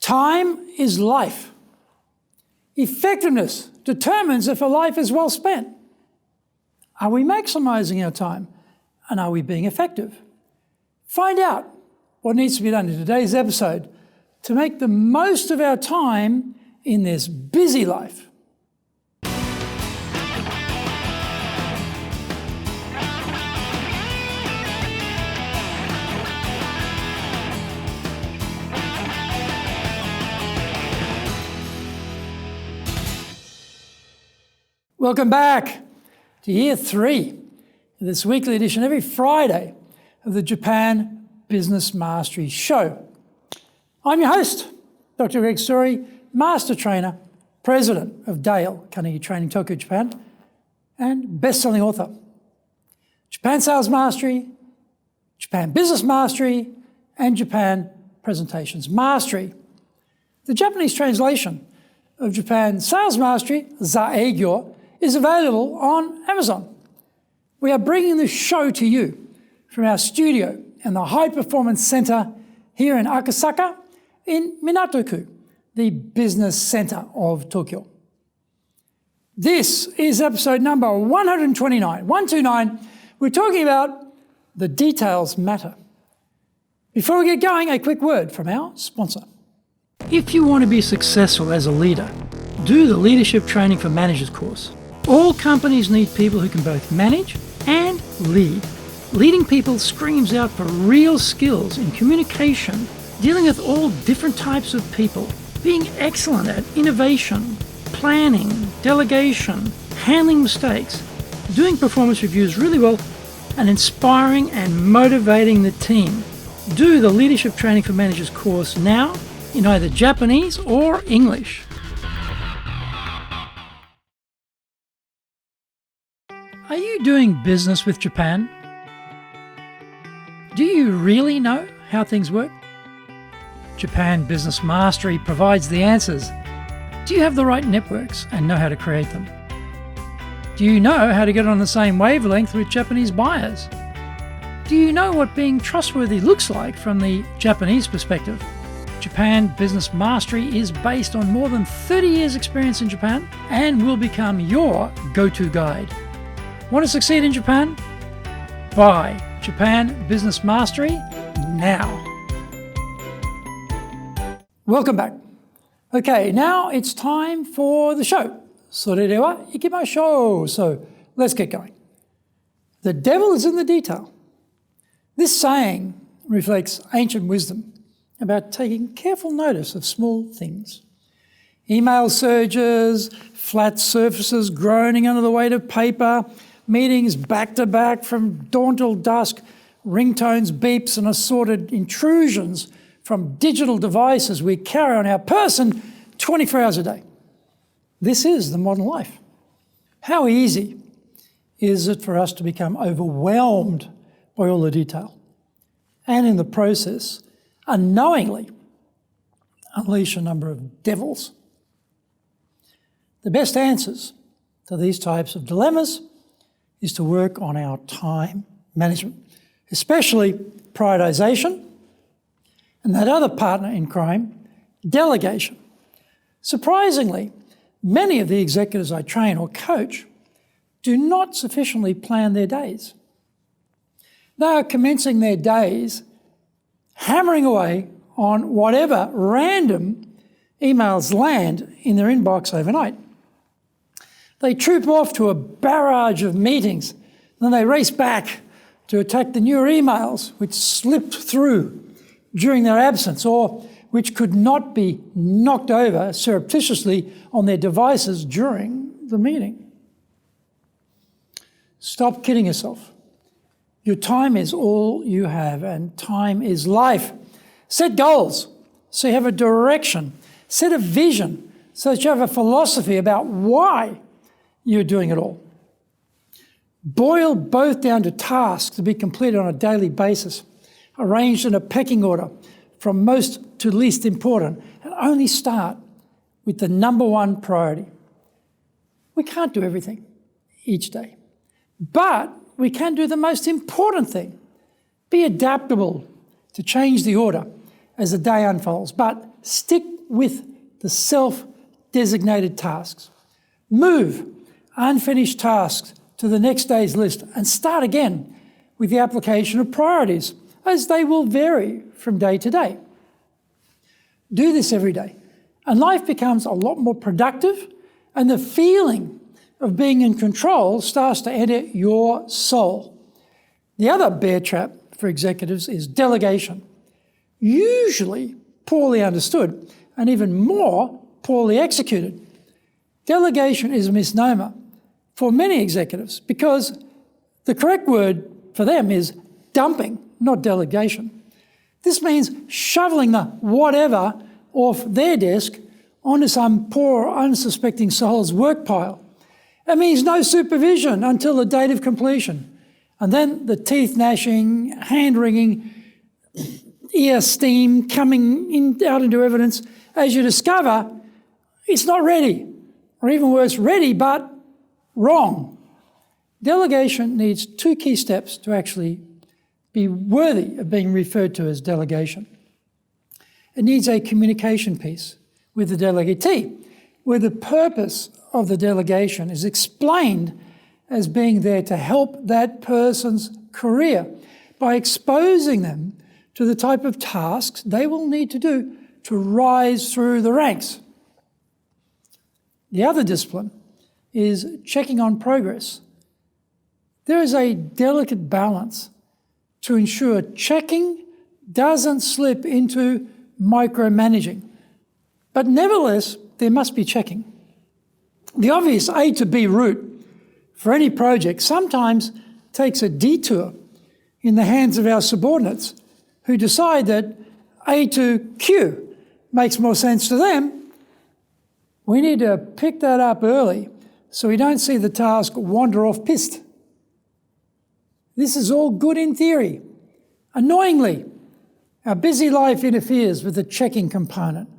Time is life. Effectiveness determines if a life is well spent. Are we maximising our time, and are we being effective? Find out what needs to be done in today's episode to make the most of our time in this busy life. Welcome back to year 3 of this weekly edition every Friday of the Japan Business Mastery Show. I'm your host, Dr. Greg Story, Master Trainer, President of Dale, Carnegie Training, Tokyo, Japan, and best-selling author. Japan Sales Mastery, Japan Business Mastery, and Japan Presentations Mastery. The Japanese translation of Japan Sales Mastery, Zaegyo, is available on Amazon. We are bringing this show to you from our studio in the High Performance Center here in Akasaka in Minato-ku, the business center of Tokyo. This is episode number 129. We're talking about the details matter. Before we get going, a quick word from our sponsor. If you want to be successful as a leader, do the Leadership Training for Managers course. All companies need people who can both manage and lead. Leading people screams out for real skills in communication, dealing with all different types of people, being excellent at innovation, planning, delegation, handling mistakes, doing performance reviews really well, and inspiring and motivating the team. Do the Leadership Training for Managers course now in either Japanese or English. Are you doing business with Japan? Do you really know how things work? Japan Business Mastery provides the answers. Do you have the right networks and know how to create them? Do you know how to get on the same wavelength with Japanese buyers? Do you know what being trustworthy looks like from the Japanese perspective? Japan Business Mastery is based on more than 30 years' experience in Japan and will become your go-to guide. Want to succeed in Japan? Buy Japan Business Mastery now. Welcome back. Okay, now it's time for the show. それでは行きましょう. So let's get going. The devil is in the detail. This saying reflects ancient wisdom about taking careful notice of small things. Email surges, flat surfaces groaning under the weight of paper, meetings back-to-back from dawn till dusk, ringtones, beeps, and assorted intrusions from digital devices we carry on our person 24 hours a day. This is the modern life. How easy is it for us to become overwhelmed by all the detail and in the process unknowingly unleash a number of devils? The best answers to these types of dilemmas is to work on our time management, especially prioritization, and that other partner in crime, delegation. Surprisingly, many of the executives I train or coach do not sufficiently plan their days. They are commencing their days hammering away on whatever random emails land in their inbox overnight. They troop off to a barrage of meetings, then they race back to attack the newer emails which slipped through during their absence or which could not be knocked over surreptitiously on their devices during the meeting. Stop kidding yourself. Your time is all you have, and time is life. Set goals so you have a direction. Set a vision so that you have a philosophy about why you're doing it all. Boil both down to tasks to be completed on a daily basis, arranged in a pecking order from most to least important, and only start with the number one priority. We can't do everything each day, but we can do the most important thing. Be adaptable to change the order as the day unfolds, but stick with the self-designated tasks. Move unfinished tasks to the next day's list and start again with the application of priorities, as they will vary from day to day. Do this every day, and life becomes a lot more productive, and the feeling of being in control starts to enter your soul. The other bear trap for executives is delegation, usually poorly understood and even more poorly executed. Delegation is a misnomer for many executives because the correct word for them is dumping, not delegation. This means shoveling the whatever off their desk onto some poor, unsuspecting soul's work pile. It means no supervision until the date of completion. And then the teeth gnashing, hand wringing, ear steam coming out into evidence as you discover it's not ready, or even worse, ready but wrong. Delegation needs two key steps to actually be worthy of being referred to as delegation. It needs a communication piece with the delegatee, where the purpose of the delegation is explained as being there to help that person's career by exposing them to the type of tasks they will need to do to rise through the ranks. The other discipline is checking on progress. There is a delicate balance to ensure checking doesn't slip into micromanaging. But nevertheless, there must be checking. The obvious A to B route for any project sometimes takes a detour in the hands of our subordinates who decide that A to Q makes more sense to them. We need to pick that up early so we don't see the task wander off piste. This is all good in theory. Annoyingly, our busy life interferes with the checking component,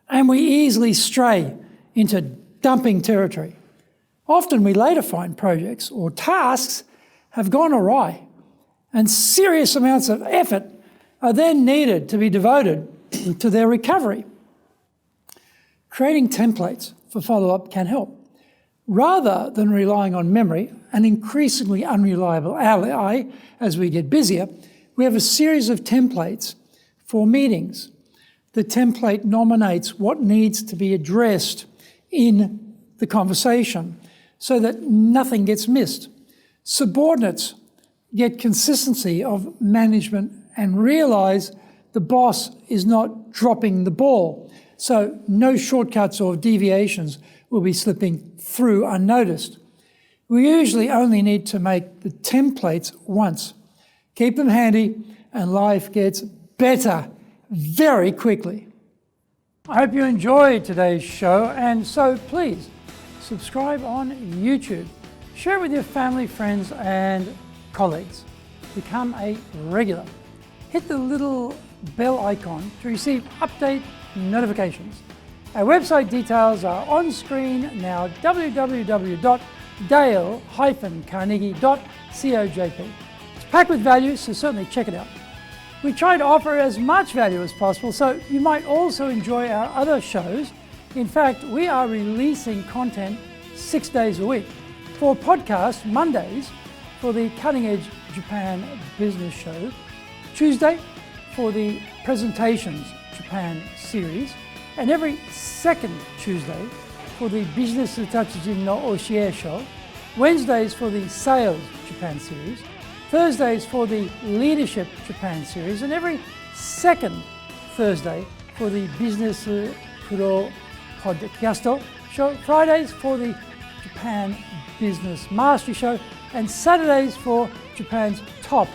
and we easily stray into dumping territory. Often we later find projects or tasks have gone awry, and serious amounts of effort are then needed to be devoted to their recovery. Creating templates for follow-up can help. Rather than relying on memory, an increasingly unreliable ally as we get busier, we have a series of templates for meetings. The template nominates what needs to be addressed in the conversation so that nothing gets missed. Subordinates get consistency of management and realise the boss is not dropping the ball, so no shortcuts or deviations will be slipping through unnoticed. We usually only need to make the templates once. Keep them handy and life gets better very quickly. I hope you enjoyed today's show, and so please subscribe on YouTube. Share it with your family, friends and colleagues. Become a regular. Hit the little bell icon to receive update notifications. Our website details are on screen now, www.dale-carnegie.cojp. It's packed with value, so certainly check it out. We try to offer as much value as possible, so you might also enjoy our other shows. In fact, we are releasing content 6 days a week. For podcast, Mondays for the Cutting Edge Japan Business Show, Tuesday for the Presentations Japan series, and every second Tuesday for the Business Tatsujin no Oshie Show, Wednesdays for the Sales Japan series, Thursdays for the Leadership Japan series, and every second Thursday for the Business Pro Podcast Show, Fridays for the Japan Business Mastery Show, and Saturdays for Japan's top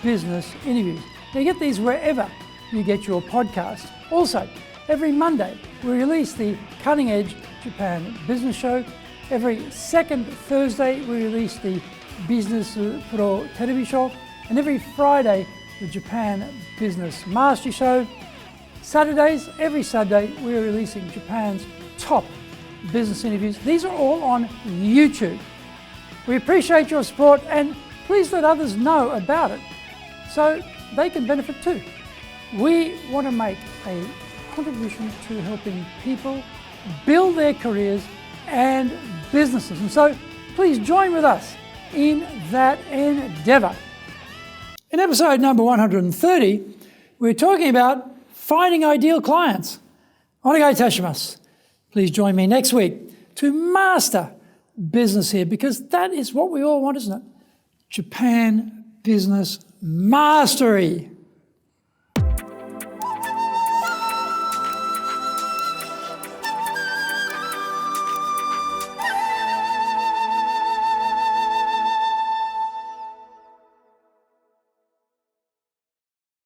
business interviews. Now you get these wherever you get your podcast. Also, every Monday we release the Cutting Edge Japan Business Show. Every second Thursday we release the Business Pro Television Show, and every Friday the Japan Business Mastery Show. Saturdays, every Saturday we are releasing Japan's top business interviews. These are all on YouTube. We appreciate your support, and please let others know about it so they can benefit too. We want to make a contribution to helping people build their careers and businesses. And so please join with us in that endeavour. In episode number 130, we're talking about finding ideal clients. Onegai tashimasu. Please join me next week to master business here, because that is what we all want, isn't it? Japan business mastery.